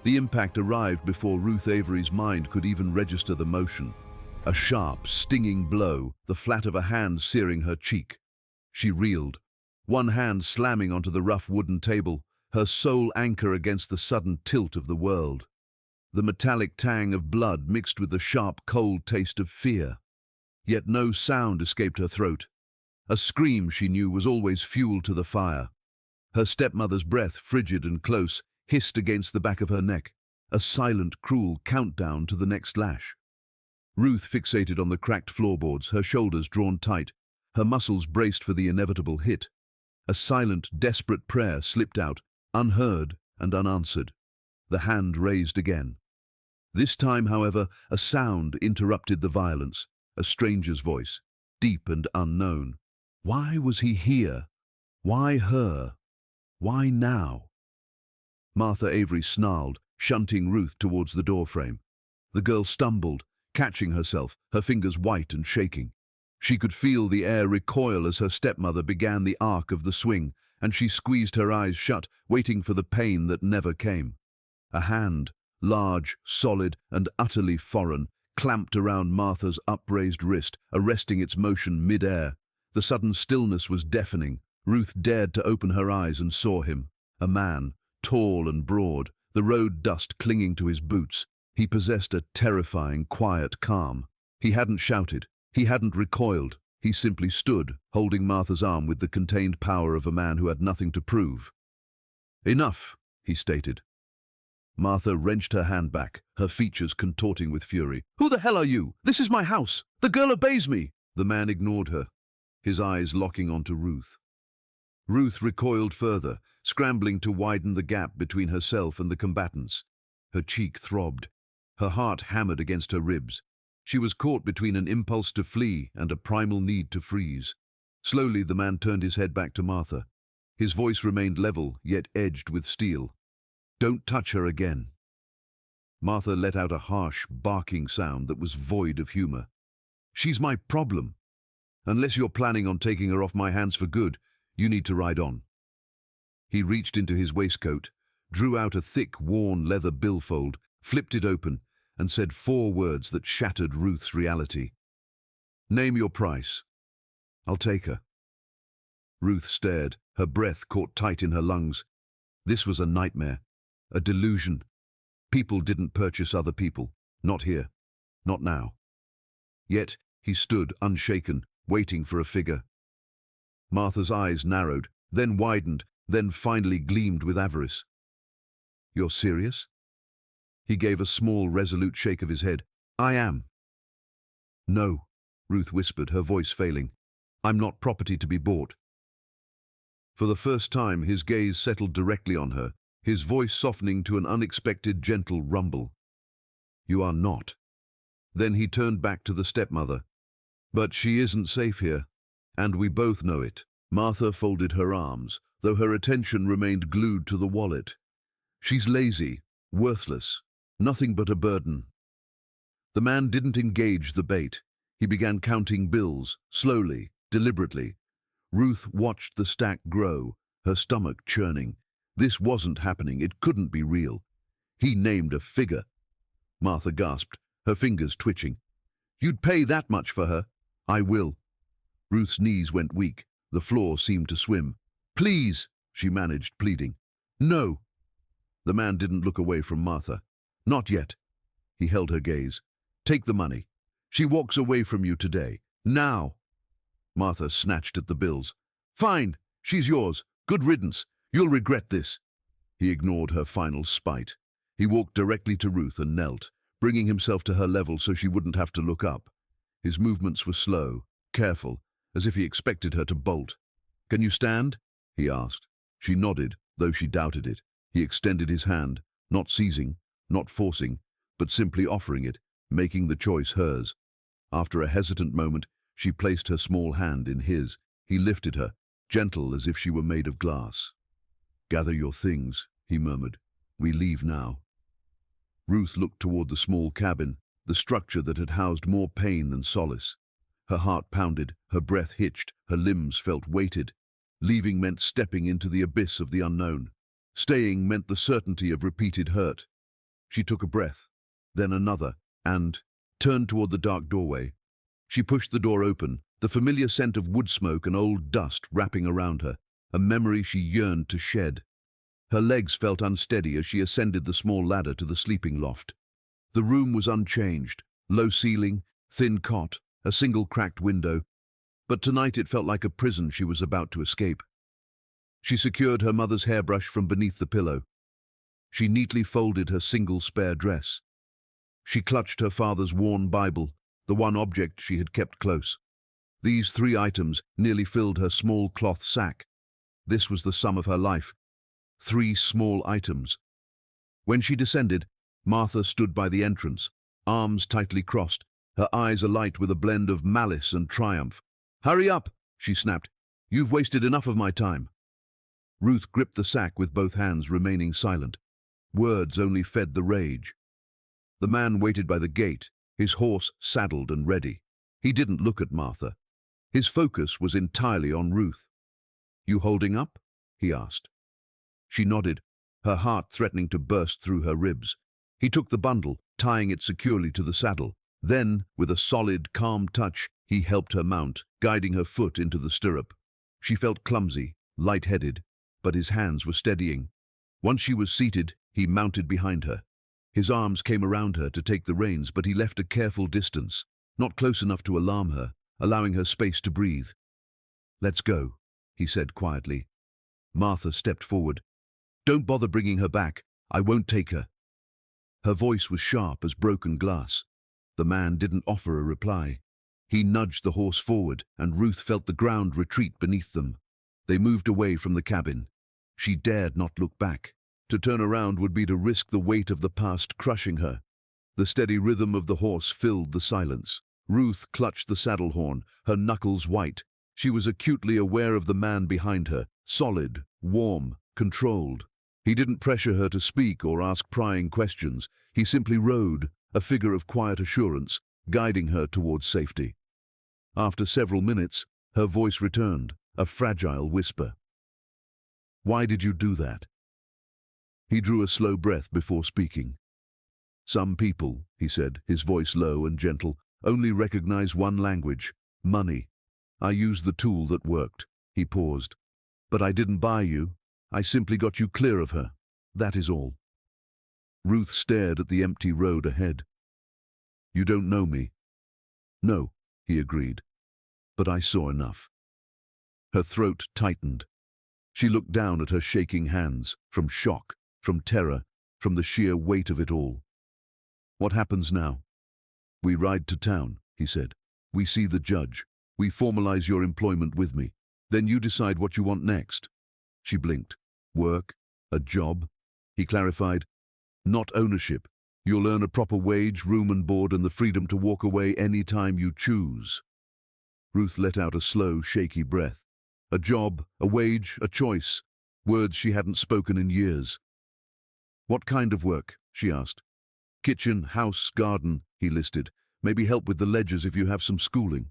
The impact arrived before Ruth Avery's mind could even register the motion. A sharp, stinging blow, the flat of a hand searing her cheek. She reeled, one hand slamming onto the rough wooden table, her sole anchor against the sudden tilt of the world. The metallic tang of blood mixed with the sharp, cold taste of fear. Yet no sound escaped her throat. A scream, she knew, was always fuel to the fire. Her stepmother's breath, frigid and close, hissed against the back of her neck, a silent, cruel countdown to the next lash. Ruth fixated on the cracked floorboards, her shoulders drawn tight, her muscles braced for the inevitable hit. A silent, desperate prayer slipped out, unheard and unanswered. The hand raised again. This time, however, a sound interrupted the violence, a stranger's voice, deep and unknown. Why was he here? Why her? Why now? Martha Avery snarled, shunting Ruth towards the doorframe. The girl stumbled, catching herself, her fingers white and shaking. She could feel the air recoil as her stepmother began the arc of the swing, and she squeezed her eyes shut, waiting for the pain that never came. A hand, large, solid, and utterly foreign, clamped around Martha's upraised wrist, arresting its motion mid-air. The sudden stillness was deafening. Ruth dared to open her eyes and saw him. A man, tall and broad, the road dust clinging to his boots. He possessed a terrifying, quiet calm. He hadn't shouted. He hadn't recoiled. He simply stood, holding Martha's arm with the contained power of a man who had nothing to prove. "Enough," he stated. Martha wrenched her hand back, her features contorting with fury. "Who the hell are you? This is my house. The girl obeys me." The man ignored her, his eyes locking onto Ruth. Ruth recoiled further, scrambling to widen the gap between herself and the combatants. Her cheek throbbed. Her heart hammered against her ribs. She was caught between an impulse to flee and a primal need to freeze. Slowly, the man turned his head back to Martha. His voice remained level, yet edged with steel. "Don't touch her again." Martha let out a harsh, barking sound that was void of humor. "She's my problem. Unless you're planning on taking her off my hands for good, you need to ride on." He reached into his waistcoat, drew out a thick, worn leather billfold, flipped it open, and said 4 words that shattered Ruth's reality. "Name your price. I'll take her." Ruth stared, her breath caught tight in her lungs. This was a nightmare, a delusion. People didn't purchase other people, not here, not now. Yet he stood unshaken, waiting for a figure. Martha's eyes narrowed, then widened, then finally gleamed with avarice. "You're serious?" He gave a small, resolute shake of his head. "I am." "No," Ruth whispered, her voice failing. "I'm not property to be bought." For the first time, his gaze settled directly on her, his voice softening to an unexpected, gentle rumble. "You are not." Then he turned back to the stepmother. "But she isn't safe here, and we both know it." Martha folded her arms, though her attention remained glued to the wallet. "She's lazy, worthless, nothing but a burden." The man didn't engage the bait. He began counting bills, slowly, deliberately. Ruth watched the stack grow, her stomach churning. This wasn't happening. It couldn't be real. He named a figure. Martha gasped, her fingers twitching. "You'd pay that much for her?" "I will." Ruth's knees went weak. The floor seemed to swim. "Please," she managed, pleading. "No." The man didn't look away from Martha. "Not yet." He held her gaze. "Take the money. She walks away from you today. Now." Martha snatched at the bills. "Fine. She's yours. Good riddance. You'll regret this." He ignored her final spite. He walked directly to Ruth and knelt, bringing himself to her level so she wouldn't have to look up. His movements were slow, careful, as if he expected her to bolt. "Can you stand?" he asked. She nodded, though she doubted it. He extended his hand, not seizing, not forcing, but simply offering it, making the choice hers. After a hesitant moment, she placed her small hand in his. He lifted her, gentle as if she were made of glass. "Gather your things," he murmured. "We leave now." Ruth looked toward the small cabin, the structure that had housed more pain than solace. Her heart pounded, her breath hitched, her limbs felt weighted. Leaving meant stepping into the abyss of the unknown. Staying meant the certainty of repeated hurt. She took a breath, then another, and turned toward the dark doorway. She pushed the door open, the familiar scent of wood smoke and old dust wrapping around her, a memory she yearned to shed. Her legs felt unsteady as she ascended the small ladder to the sleeping loft. The room was unchanged, low ceiling, thin cot, a single cracked window, but tonight it felt like a prison she was about to escape. She secured her mother's hairbrush from beneath the pillow. She neatly folded her single spare dress. She clutched her father's worn Bible, the one object she had kept close. These 3 items nearly filled her small cloth sack. This was the sum of her life. 3 small items. When she descended, Martha stood by the entrance, arms tightly crossed, her eyes alight with a blend of malice and triumph. "Hurry up," she snapped. "You've wasted enough of my time." Ruth gripped the sack with both hands, remaining silent. Words only fed the rage. The man waited by the gate, his horse saddled and ready. He didn't look at Martha. His focus was entirely on Ruth. "You holding up?" he asked. She nodded, her heart threatening to burst through her ribs. He took the bundle, tying it securely to the saddle. Then, with a solid, calm touch, he helped her mount, guiding her foot into the stirrup. She felt clumsy, light-headed, but his hands were steadying. Once she was seated, he mounted behind her. His arms came around her to take the reins, but he left a careful distance, not close enough to alarm her, allowing her space to breathe. "Let's go," he said quietly. Martha stepped forward. "Don't bother bringing her back. I won't take her." Her voice was sharp as broken glass. The man didn't offer a reply. He nudged the horse forward, and Ruth felt the ground retreat beneath them. They moved away from the cabin. She dared not look back. To turn around would be to risk the weight of the past crushing her. The steady rhythm of the horse filled the silence. Ruth clutched the saddle horn, her knuckles white. She was acutely aware of the man behind her, solid, warm, controlled. He didn't pressure her to speak or ask prying questions. He simply rode, a figure of quiet assurance, guiding her towards safety. After several minutes, her voice returned, a fragile whisper. "Why did you do that?" He drew a slow breath before speaking. "Some people," he said, his voice low and gentle, "only recognize one language, money. I used the tool that worked." He paused. "But I didn't buy you. I simply got you clear of her. That is all." Ruth stared at the empty road ahead. "You don't know me." "No," he agreed. "But I saw enough." Her throat tightened. She looked down at her shaking hands, from shock, from terror, from the sheer weight of it all. "What happens now?" "We ride to town," he said. "We see the judge. We formalize your employment with me. Then you decide what you want next." She blinked. "Work? A job?" He clarified. "Not ownership. You'll earn a proper wage, room and board, and the freedom to walk away any time you choose." Ruth let out a slow, shaky breath. A job, a wage, a choice. Words she hadn't spoken in years. "What kind of work?" she asked. "Kitchen, house, garden," he listed. "Maybe help with the ledgers if you have some schooling."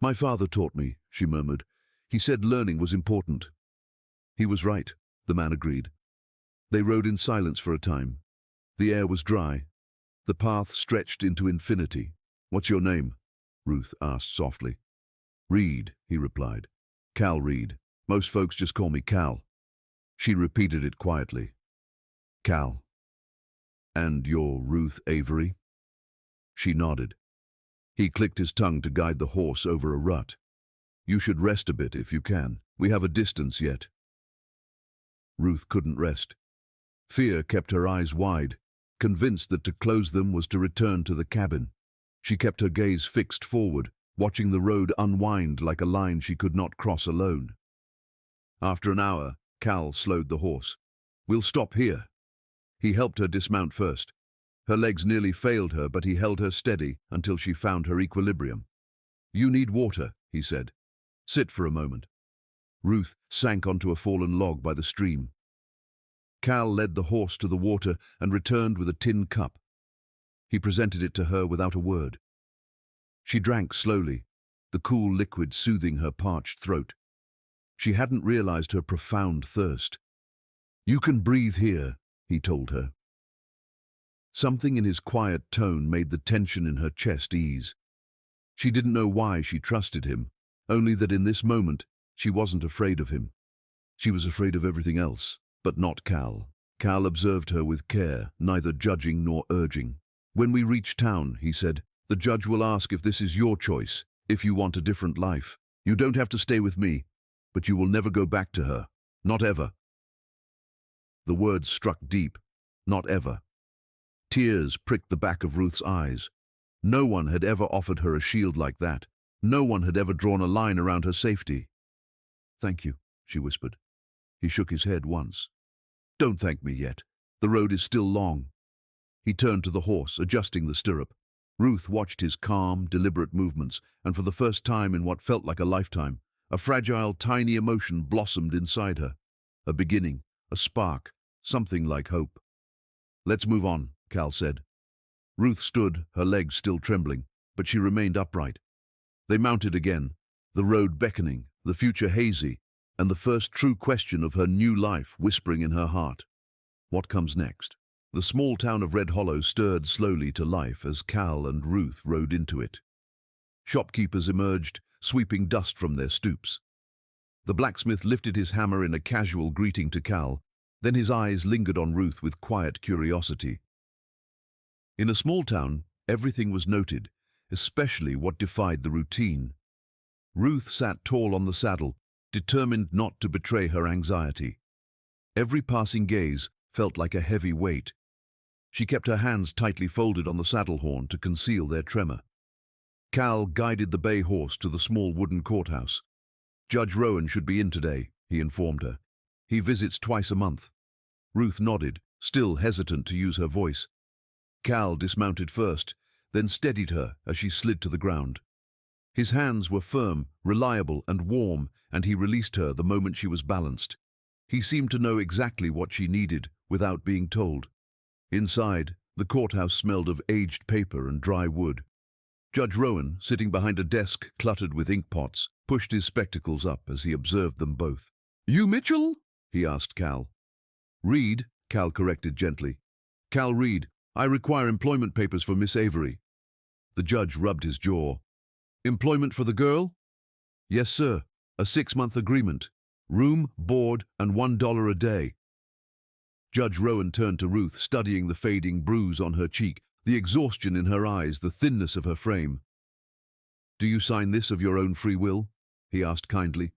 "My father taught me," she murmured. "He said learning was important." "He was right," the man agreed. They rode in silence for a time. The air was dry. The path stretched into infinity. "What's your name?" Ruth asked softly. "Reed," he replied. "Cal Reed. Most folks just call me Cal." She repeated it quietly. "Cal. And you're Ruth Avery?" She nodded. He clicked his tongue to guide the horse over a rut. "You should rest a bit if you can. We have a distance yet." Ruth couldn't rest. Fear kept her eyes wide, convinced that to close them was to return to the cabin. She kept her gaze fixed forward, watching the road unwind like a line she could not cross alone. After an hour, Cal slowed the horse. "We'll stop here." He helped her dismount first. Her legs nearly failed her, but he held her steady until she found her equilibrium. "You need water," he said. "Sit for a moment." Ruth sank onto a fallen log by the stream. Cal led the horse to the water and returned with a tin cup. He presented it to her without a word. She drank slowly, the cool liquid soothing her parched throat. She hadn't realized her profound thirst. "You can breathe here," he told her. Something in his quiet tone made the tension in her chest ease. She didn't know why she trusted him, only that in this moment she wasn't afraid of him. She was afraid of everything else, but not Cal. Cal observed her with care, neither judging nor urging. "When we reach town," he said, "the judge will ask if this is your choice, if you want a different life. You don't have to stay with me, but you will never go back to her. Not ever." The words struck deep. Not ever. Tears pricked the back of Ruth's eyes. No one had ever offered her a shield like that. No one had ever drawn a line around her safety. "Thank you," she whispered. He shook his head once. "Don't thank me yet. The road is still long." He turned to the horse, adjusting the stirrup. Ruth watched his calm, deliberate movements, and for the first time in what felt like a lifetime, a fragile, tiny emotion blossomed inside her. A beginning, a spark, something like hope. "Let's move on," Cal said. Ruth stood, her legs still trembling, but she remained upright. They mounted again, the road beckoning, the future hazy, and the first true question of her new life whispering in her heart. What comes next? The small town of Red Hollow stirred slowly to life as Cal and Ruth rode into it. Shopkeepers emerged, sweeping dust from their stoops. The blacksmith lifted his hammer in a casual greeting to Cal, then his eyes lingered on Ruth with quiet curiosity. In a small town, everything was noted, especially what defied the routine. Ruth sat tall on the saddle, determined not to betray her anxiety. Every passing gaze felt like a heavy weight. She kept her hands tightly folded on the saddle horn to conceal their tremor. Cal guided the bay horse to the small wooden courthouse. "Judge Rowan should be in today," he informed her. "He visits twice a month." Ruth nodded, still hesitant to use her voice. Cal dismounted first, then steadied her as she slid to the ground. His hands were firm, reliable, and warm, and he released her the moment she was balanced. He seemed to know exactly what she needed, without being told. Inside, the courthouse smelled of aged paper and dry wood. Judge Rowan, sitting behind a desk cluttered with ink pots, pushed his spectacles up as he observed them both. "You Mitchell?" he asked Cal. "Reed," Cal corrected gently. "Cal Reed. I require employment papers for Miss Avery." The judge rubbed his jaw. "Employment for the girl?" "Yes, sir. A 6-month agreement. Room, board, and $1 a day." Judge Rowan turned to Ruth, studying the fading bruise on her cheek, the exhaustion in her eyes, the thinness of her frame. "Do you sign this of your own free will?" he asked kindly.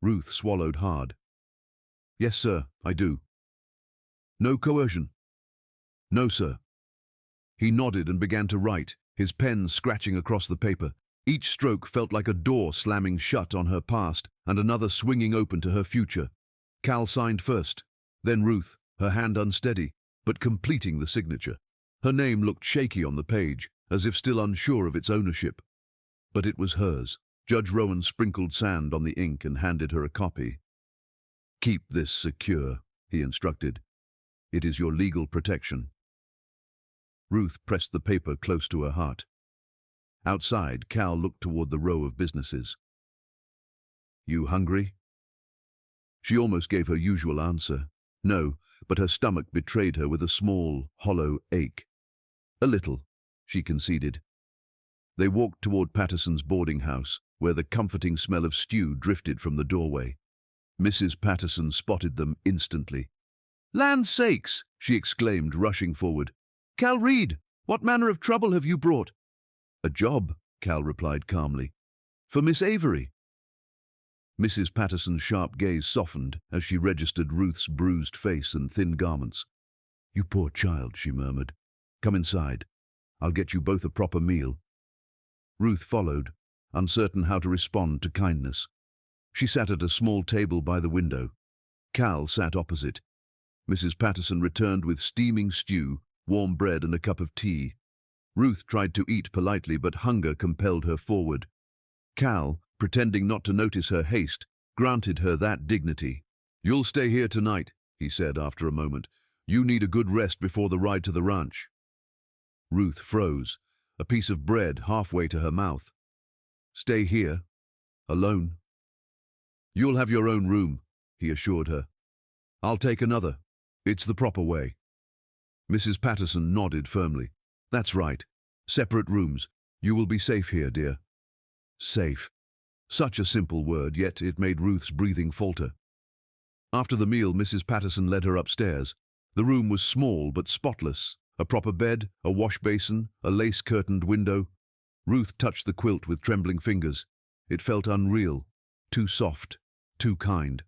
Ruth swallowed hard. "Yes, sir, I do." "No coercion?" "No, sir." He nodded and began to write, his pen scratching across the paper. Each stroke felt like a door slamming shut on her past and another swinging open to her future. Cal signed first, then Ruth, her hand unsteady, but completing the signature. Her name looked shaky on the page, as if still unsure of its ownership. But it was hers. Judge Rowan sprinkled sand on the ink and handed her a copy. "Keep this secure," he instructed. "It is your legal protection." Ruth pressed the paper close to her heart. Outside, Cal looked toward the row of businesses. "You hungry?" She almost gave her usual answer. No, but her stomach betrayed her with a small, hollow ache. "A little," she conceded. They walked toward Patterson's boarding house, where the comforting smell of stew drifted from the doorway. Mrs. Patterson spotted them instantly. "Land's sakes!" she exclaimed, rushing forward. "Cal Reed, what manner of trouble have you brought?" "A job," Cal replied calmly. "For Miss Avery." Mrs. Patterson's sharp gaze softened as she registered Ruth's bruised face and thin garments. "You poor child," she murmured. "Come inside. I'll get you both a proper meal." Ruth followed, uncertain how to respond to kindness. She sat at a small table by the window. Cal sat opposite. Mrs. Patterson returned with steaming stew, warm bread and a cup of tea. Ruth tried to eat politely, but hunger compelled her forward. Cal, pretending not to notice her haste, granted her that dignity. "You'll stay here tonight," he said after a moment. "You need a good rest before the ride to the ranch." Ruth froze, a piece of bread halfway to her mouth. "Stay here? Alone?" "You'll have your own room," he assured her. "I'll take another. It's the proper way." Mrs. Patterson nodded firmly. That's right. Separate rooms. You will be safe here, dear. Safe. Such a simple word, yet it made Ruth's breathing falter. After the meal, Mrs. Patterson led her upstairs. The room was small but spotless. A proper bed, a wash basin, a lace-curtained window. Ruth touched the quilt with trembling fingers. It felt unreal, too soft, too kind.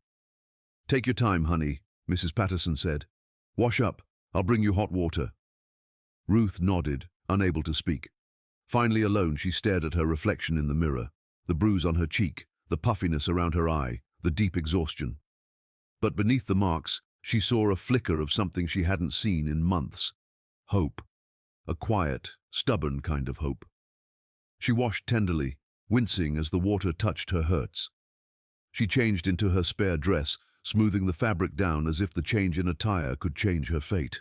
Take your time, honey, Mrs. Patterson said. Wash up. I'll bring you hot water. Ruth nodded, unable to speak. Finally alone, she stared at her reflection in the mirror. The bruise on her cheek, the puffiness around her eye, the deep exhaustion. But beneath the marks, she saw a flicker of something she hadn't seen in months. Hope. A quiet, stubborn kind of hope. She washed tenderly, wincing as the water touched her hurts. She changed into her spare dress, smoothing the fabric down as if the change in attire could change her fate.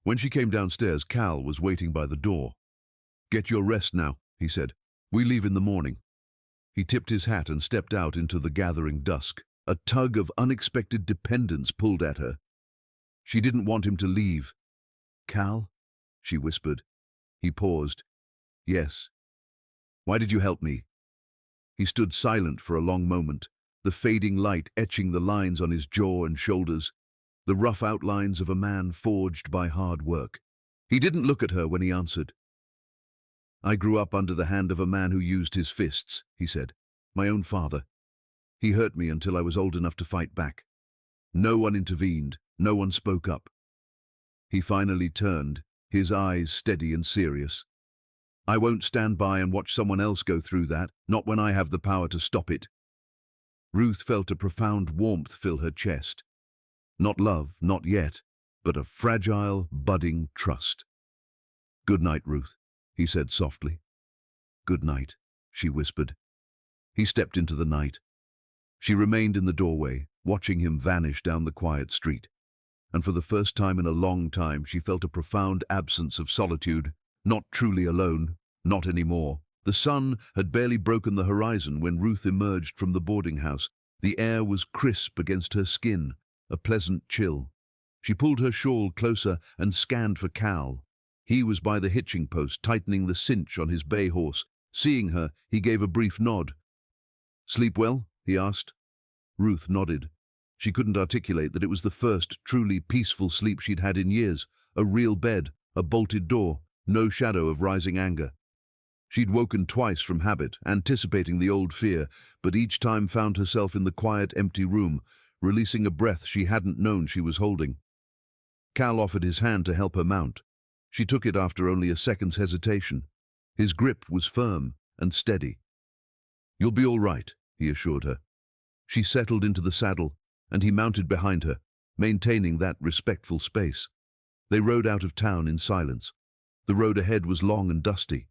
When she came downstairs, Cal was waiting by the door. Get your rest now, he said. We leave in the morning. He tipped his hat and stepped out into the gathering dusk. A tug of unexpected dependence pulled at her. She didn't want him to leave. Cal? She whispered. He paused. Yes. Why did you help me? He stood silent for a long moment, the fading light etching the lines on his jaw and shoulders, the rough outlines of a man forged by hard work. He didn't look at her when he answered. I grew up under the hand of a man who used his fists, he said. My own father. He hurt me until I was old enough to fight back. No one intervened, no one spoke up. He finally turned, his eyes steady and serious. I won't stand by and watch someone else go through that, not when I have the power to stop it. Ruth felt a profound warmth fill her chest. Not love, not yet, but a fragile, budding trust. Good night, Ruth, he said softly. Good night, she whispered. He stepped into the night. She remained in the doorway, watching him vanish down the quiet street. And for the first time in a long time, she felt a profound absence of solitude. Not truly alone, not anymore. The sun had barely broken the horizon when Ruth emerged from the boarding house. The air was crisp against her skin, a pleasant chill. She pulled her shawl closer and scanned for Cal. He was by the hitching post, tightening the cinch on his bay horse. Seeing her, he gave a brief nod. Sleep well? He asked. Ruth nodded. She couldn't articulate that it was the first truly peaceful sleep she'd had in years. A real bed, a bolted door, no shadow of rising anger. She'd woken twice from habit, anticipating the old fear, but each time found herself in the quiet, empty room, releasing a breath she hadn't known she was holding. Cal offered his hand to help her mount. She took it after only a second's hesitation. His grip was firm and steady. You'll be all right, he assured her. She settled into the saddle, and he mounted behind her, maintaining that respectful space. They rode out of town in silence. The road ahead was long and dusty.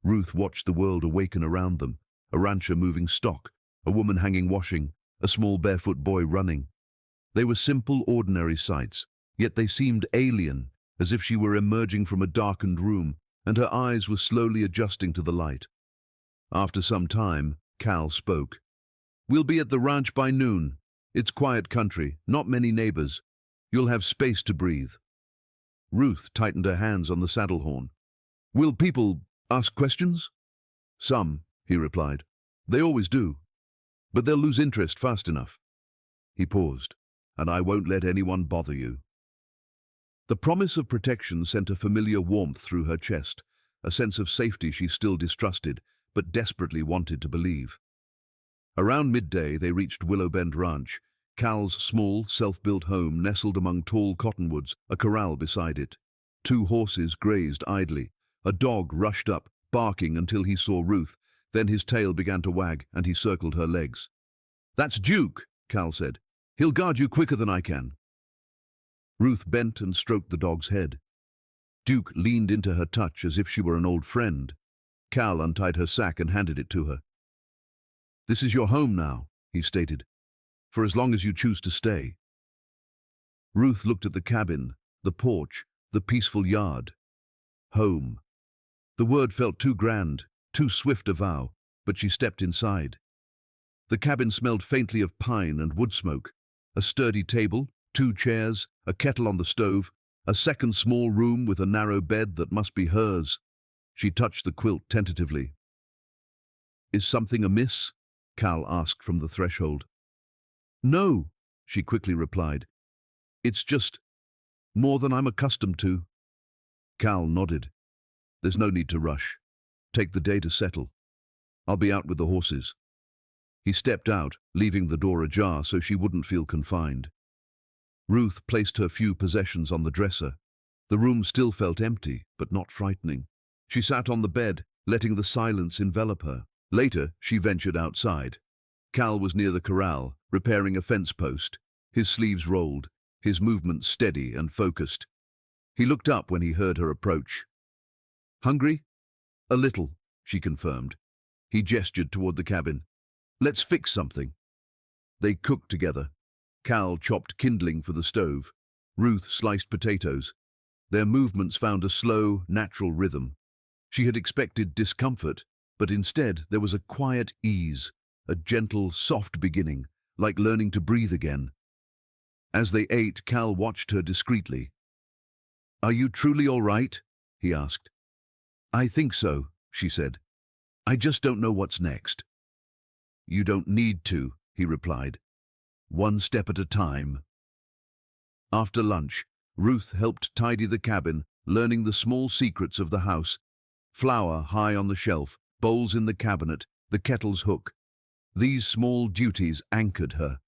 Ruth watched the world awaken around them, a rancher moving stock, a woman hanging washing, a small barefoot boy running. They were simple, ordinary sights, yet they seemed alien, as if she were emerging from a darkened room, and her eyes were slowly adjusting to the light. After some time, Cal spoke. We'll be at the ranch by noon. It's quiet country, not many neighbors. You'll have space to breathe. Ruth tightened her hands on the saddle horn. Will people ask questions? Some, he replied. They always do. But they'll lose interest fast enough. He paused. And I won't let anyone bother you. The promise of protection sent a familiar warmth through her chest, a sense of safety she still distrusted, but desperately wanted to believe. Around midday, they reached Willow Bend Ranch, Cal's small, self-built home nestled among tall cottonwoods, a corral beside it. 2 horses grazed idly. A dog rushed up, barking until he saw Ruth. Then his tail began to wag, and he circled her legs. That's Duke, Cal said. He'll guard you quicker than I can. Ruth bent and stroked the dog's head. Duke leaned into her touch as if she were an old friend. Cal untied her sack and handed it to her. This is your home now, he stated, for as long as you choose to stay. Ruth looked at the cabin, the porch, the peaceful yard. Home. The word felt too grand, too swift a vow, but she stepped inside. The cabin smelled faintly of pine and wood smoke. A sturdy table, 2 chairs, a kettle on the stove, A second small room with a narrow bed that must be hers. She touched the quilt tentatively. "Is something amiss?" Cal asked from the threshold. "No," she quickly replied. "It's just more than I'm accustomed to." Cal nodded. "There's no need to rush. Take the day to settle. I'll be out with the horses." He stepped out, leaving the door ajar so she wouldn't feel confined. Ruth placed her few possessions on the dresser. The room still felt empty, but not frightening. She sat on the bed, letting the silence envelop her. Later, she ventured outside. Cal was near the corral, repairing a fence post, his sleeves rolled, his movements steady and focused. He looked up when he heard her approach. "Hungry?" "A little," she confirmed. He gestured toward the cabin. "Let's fix something." They cooked together. Cal chopped kindling for the stove. Ruth sliced potatoes. Their movements found a slow, natural rhythm. She had expected discomfort, but instead there was a quiet ease, a gentle, soft beginning, like learning to breathe again. As they ate, Cal watched her discreetly. "Are you truly all right?" he asked. "I think so," she said. "I just don't know what's next." "You don't need to," he replied. "One step at a time." After lunch, Ruth helped tidy the cabin, learning the small secrets of the house. Flour high on the shelf, bowls in the cabinet, the kettle's hook. These small duties anchored her.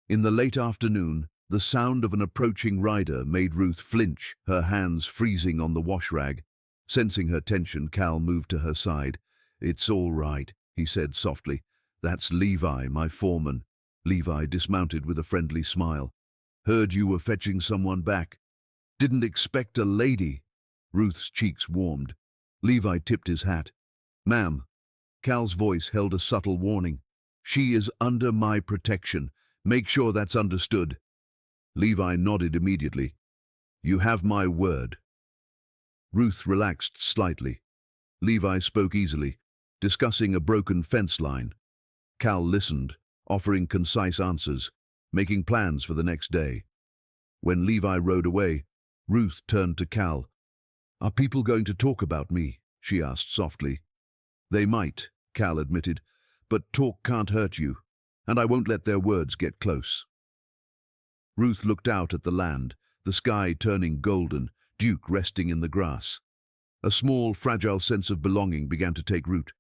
In the late afternoon, the sound of an approaching rider made Ruth flinch, her hands freezing on the wash rag. Sensing her tension, Cal moved to her side. "It's all right," he said softly. "That's Levi, my foreman." Levi dismounted with a friendly smile. "Heard you were fetching someone back." "Didn't expect a lady." Ruth's cheeks warmed. Levi tipped his hat. "Ma'am." Cal's voice held a subtle warning. "She is under my protection. Make sure that's understood." Levi nodded immediately. "You have my word." Ruth relaxed slightly. Levi spoke easily, discussing a broken fence line. Cal listened, offering concise answers, making plans for the next day. When Levi rode away, Ruth turned to Cal. "Are people going to talk about me?" she asked softly. "They might," Cal admitted, "but talk can't hurt you, and I won't let their words get close." Ruth looked out at the land, the sky turning golden, Duke resting in the grass. A small, fragile sense of belonging began to take root.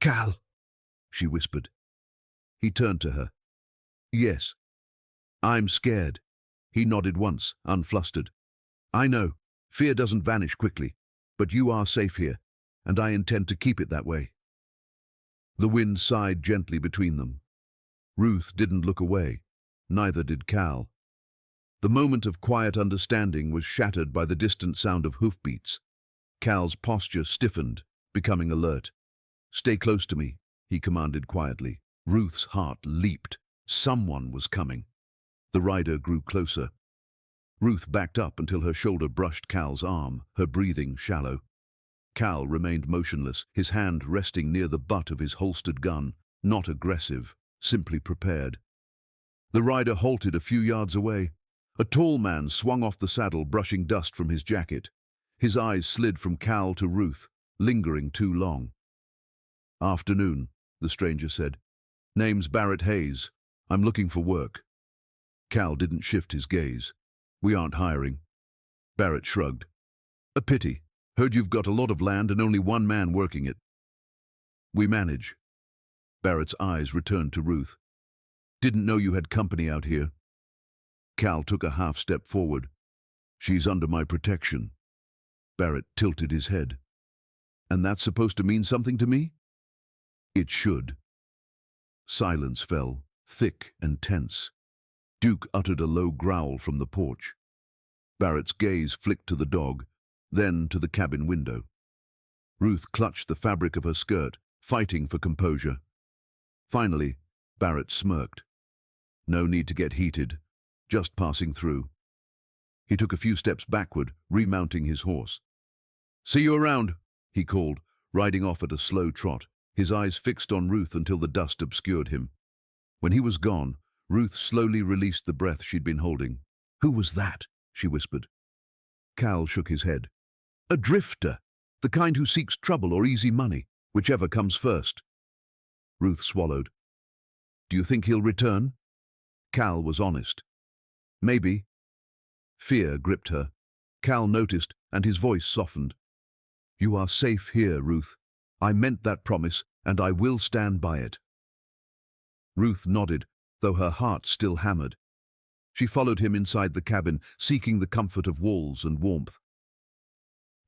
"Cal," she whispered. He turned to her. "Yes." "I'm scared." He nodded once, unflustered. "I know. Fear doesn't vanish quickly. But you are safe here, and I intend to keep it that way." The wind sighed gently between them. Ruth didn't look away. Neither did Cal. The moment of quiet understanding was shattered by the distant sound of hoofbeats. Cal's posture stiffened, becoming alert. "Stay close to me," he commanded quietly. Ruth's heart leaped. Someone was coming. The rider grew closer. Ruth backed up until her shoulder brushed Cal's arm, her breathing shallow. Cal remained motionless, his hand resting near the butt of his holstered gun, not aggressive, simply prepared. The rider halted a few yards away. A tall man swung off the saddle, brushing dust from his jacket. His eyes slid from Cal to Ruth, lingering too long. "Afternoon," the stranger said. "Name's Barrett Hayes. I'm looking for work." Cal didn't shift his gaze. "We aren't hiring." Barrett shrugged. "A pity. Heard you've got a lot of land and only one man working it." "We manage." Barrett's eyes returned to Ruth. "Didn't know you had company out here." Cal took a half step forward. "She's under my protection." Barrett tilted his head. "And that's supposed to mean something to me?" "It should." Silence fell, thick and tense. Duke uttered a low growl from the porch. Barrett's gaze flicked to the dog, then to the cabin window. Ruth clutched the fabric of her skirt, fighting for composure. Finally, Barrett smirked. "No need to get heated. Just passing through." He took a few steps backward, remounting his horse. "See you around," he called, riding off at a slow trot, his eyes fixed on Ruth until the dust obscured him. When he was gone, Ruth slowly released the breath she'd been holding. "Who was that?" she whispered. Cal shook his head. A drifter, the kind who seeks trouble or easy money, whichever comes first. Ruth swallowed. Do you think he'll return? Cal was honest. Maybe. Fear gripped her. Cal noticed, and his voice softened. You are safe here, Ruth. I meant that promise, and I will stand by it. Ruth nodded, though her heart still hammered. She followed him inside the cabin, seeking the comfort of walls and warmth.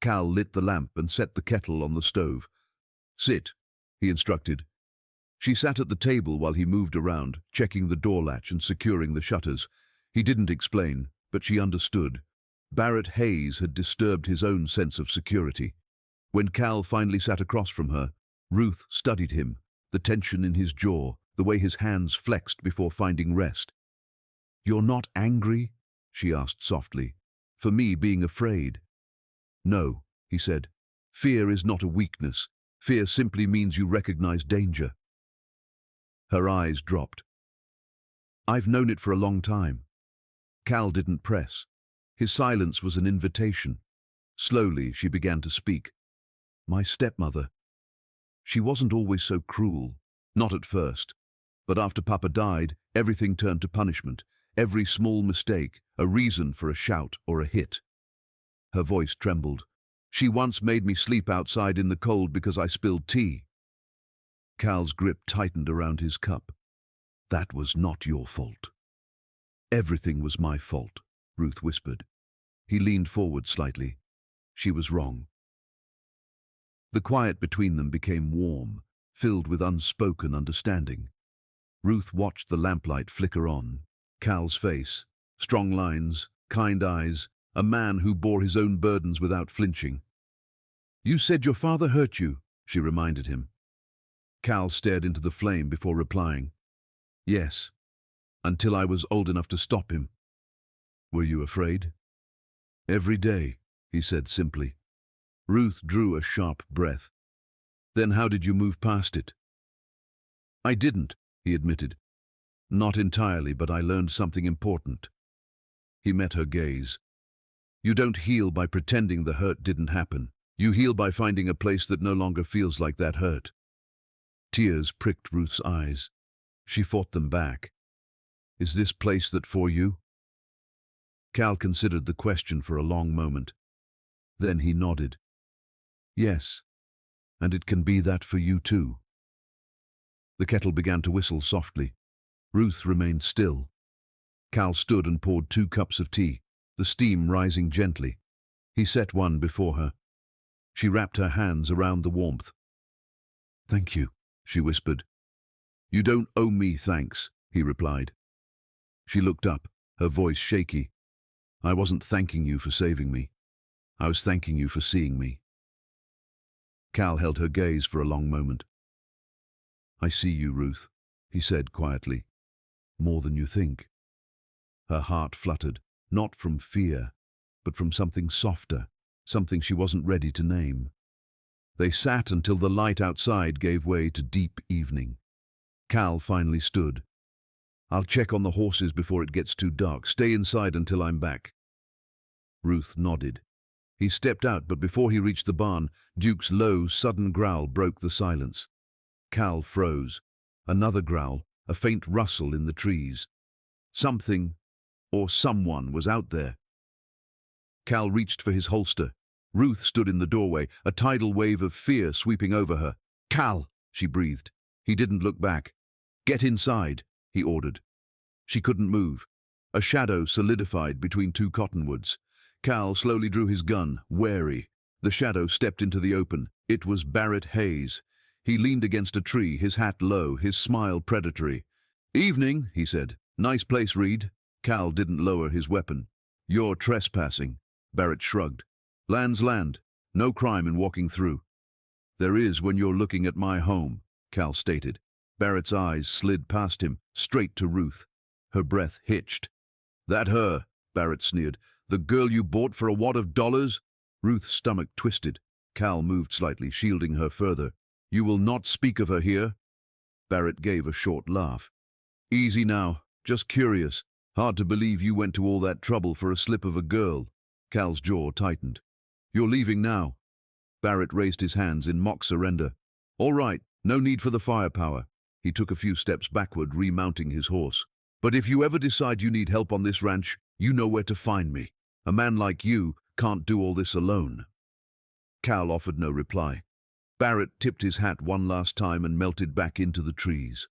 Cal lit the lamp and set the kettle on the stove. Sit, he instructed. She sat at the table while he moved around, checking the door latch and securing the shutters. He didn't explain, but she understood. Barrett Hayes had disturbed his own sense of security. When Cal finally sat across from her, Ruth studied him, the tension in his jaw, the way his hands flexed before finding rest. You're not angry? She asked softly. For me being afraid? No, he said. Fear is not a weakness. Fear simply means you recognize danger. Her eyes dropped. I've known it for a long time. Cal didn't press. His silence was an invitation. Slowly, she began to speak. My stepmother. She wasn't always so cruel. Not at first. But after Papa died, everything turned to punishment. Every small mistake, a reason for a shout or a hit. Her voice trembled. She once made me sleep outside in the cold because I spilled tea. Cal's grip tightened around his cup. That was not your fault. Everything was my fault, Ruth whispered. He leaned forward slightly. She was wrong. The quiet between them became warm, filled with unspoken understanding. Ruth watched the lamplight flicker on. Cal's face, strong lines, kind eyes, a man who bore his own burdens without flinching. You said your father hurt you, she reminded him. Cal stared into the flame before replying. Yes, until I was old enough to stop him. Were you afraid? Every day, he said simply. Ruth drew a sharp breath. Then how did you move past it? I didn't, he admitted. Not entirely, but I learned something important. He met her gaze. You don't heal by pretending the hurt didn't happen. You heal by finding a place that no longer feels like that hurt. Tears pricked Ruth's eyes. She fought them back. Is this place that for you? Cal considered the question for a long moment. Then he nodded. Yes, and it can be that for you too. The kettle began to whistle softly. Ruth remained still. Cal stood and poured 2 cups of tea, the steam rising gently. He set one before her. She wrapped her hands around the warmth. Thank you, she whispered. You don't owe me thanks, he replied. She looked up, her voice shaky. I wasn't thanking you for saving me. I was thanking you for seeing me. Cal held her gaze for a long moment. I see you, Ruth, he said quietly. More than you think. Her heart fluttered, not from fear, but from something softer, something she wasn't ready to name. They sat until the light outside gave way to deep evening. Cal finally stood. I'll check on the horses before it gets too dark. Stay inside until I'm back. Ruth nodded. He stepped out, but before he reached the barn, Duke's low, sudden growl broke the silence. Cal froze. Another growl, a faint rustle in the trees. Something, or someone, was out there. Cal reached for his holster. Ruth stood in the doorway, a tidal wave of fear sweeping over her. Cal, she breathed. He didn't look back. Get inside, he ordered. She couldn't move. A shadow solidified between 2 cottonwoods. Cal slowly drew his gun, wary. The shadow stepped into the open. It was Barrett Hayes. He leaned against a tree, his hat low, his smile predatory. Evening, he said. Nice place, Reed. Cal didn't lower his weapon. You're trespassing. Barrett shrugged. Land's land. No crime in walking through. There is when you're looking at my home, Cal stated. Barrett's eyes slid past him, straight to Ruth. Her breath hitched. That her, Barrett sneered. The girl you bought for a wad of dollars? Ruth's stomach twisted. Cal moved slightly, shielding her further. You will not speak of her here? Barrett gave a short laugh. Easy now. Just curious. Hard to believe you went to all that trouble for a slip of a girl. Cal's jaw tightened. "You're leaving now." Barrett raised his hands in mock surrender. "All right, no need for the firepower." He took a few steps backward, remounting his horse. "But if you ever decide you need help on this ranch, you know where to find me. A man like you can't do all this alone." Cal offered no reply. Barrett tipped his hat one last time and melted back into the trees.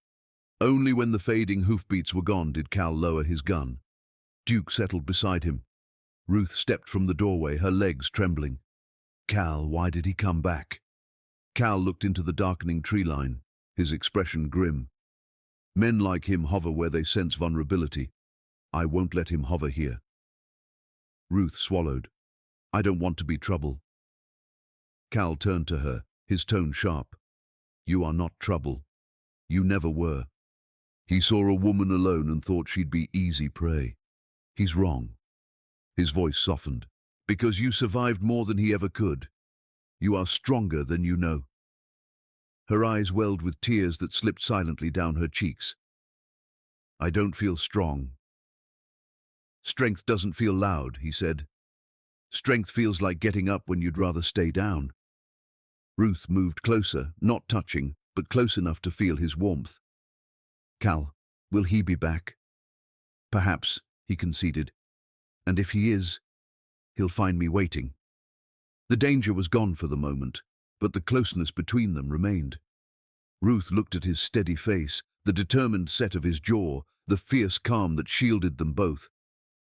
Only when the fading hoofbeats were gone did Cal lower his gun. Duke settled beside him. Ruth stepped from the doorway, her legs trembling. "Cal, why did he come back?" Cal looked into the darkening tree line, his expression grim. "Men like him hover where they sense vulnerability. I won't let him hover here." Ruth swallowed. "I don't want to be trouble." Cal turned to her, his tone sharp. "You are not trouble. You never were." He saw a woman alone and thought she'd be easy prey. "He's wrong." His voice softened. "Because you survived more than he ever could. You are stronger than you know." Her eyes welled with tears that slipped silently down her cheeks. "I don't feel strong." "Strength doesn't feel loud," he said. "Strength feels like getting up when you'd rather stay down." Ruth moved closer, not touching, but close enough to feel his warmth. "Cal, will he be back?" "Perhaps," he conceded. "And if he is, he'll find me waiting." The danger was gone for the moment, but the closeness between them remained. Ruth looked at his steady face, the determined set of his jaw, the fierce calm that shielded them both.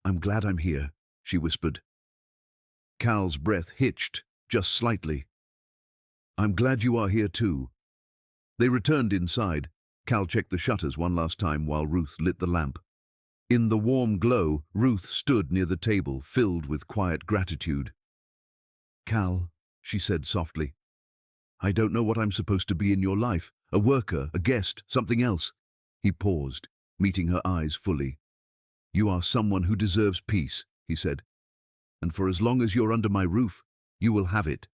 "I'm glad I'm here," she whispered. Cal's breath hitched, just slightly. "I'm glad you are here too." They returned inside. Cal checked the shutters one last time while Ruth lit the lamp. In the warm glow, Ruth stood near the table, filled with quiet gratitude. "Cal," she said softly, "I don't know what I'm supposed to be in your life, a worker, a guest, something else." He paused, meeting her eyes fully. "You are someone who deserves peace," he said. "And for as long as you're under my roof, you will have it."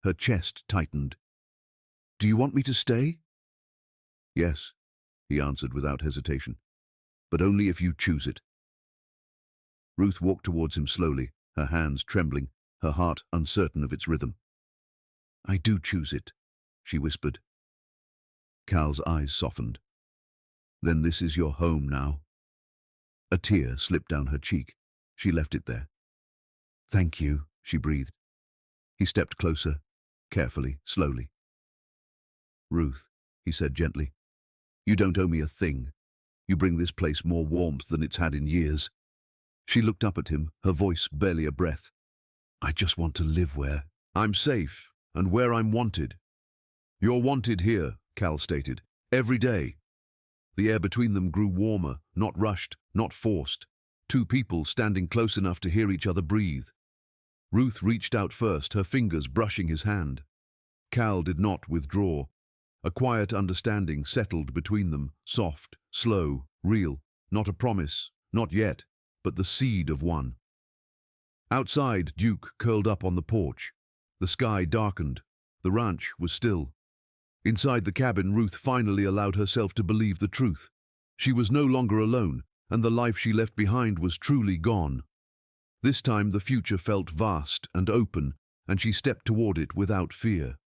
Her chest tightened. "Do you want me to stay?" "Yes," he answered without hesitation. "But only if you choose it." Ruth walked towards him slowly, her hands trembling, her heart uncertain of its rhythm. "I do choose it," she whispered. Cal's eyes softened. "Then this is your home now?" A tear slipped down her cheek. She left it there. "Thank you," she breathed. He stepped closer, carefully, slowly. "Ruth," he said gently, "you don't owe me a thing. You bring this place more warmth than it's had in years." She looked up at him, her voice barely a breath. "I just want to live where I'm safe and where I'm wanted." "You're wanted here," Cal stated, "every day." The air between them grew warmer, not rushed, not forced. Two people standing close enough to hear each other breathe. Ruth reached out first, her fingers brushing his hand. Cal did not withdraw. A quiet understanding settled between them, soft, slow, real, not a promise, not yet, but the seed of one. Outside, Duke curled up on the porch. The sky darkened. The ranch was still. Inside the cabin, Ruth finally allowed herself to believe the truth. She was no longer alone, and the life she left behind was truly gone. This time the future felt vast and open, and she stepped toward it without fear.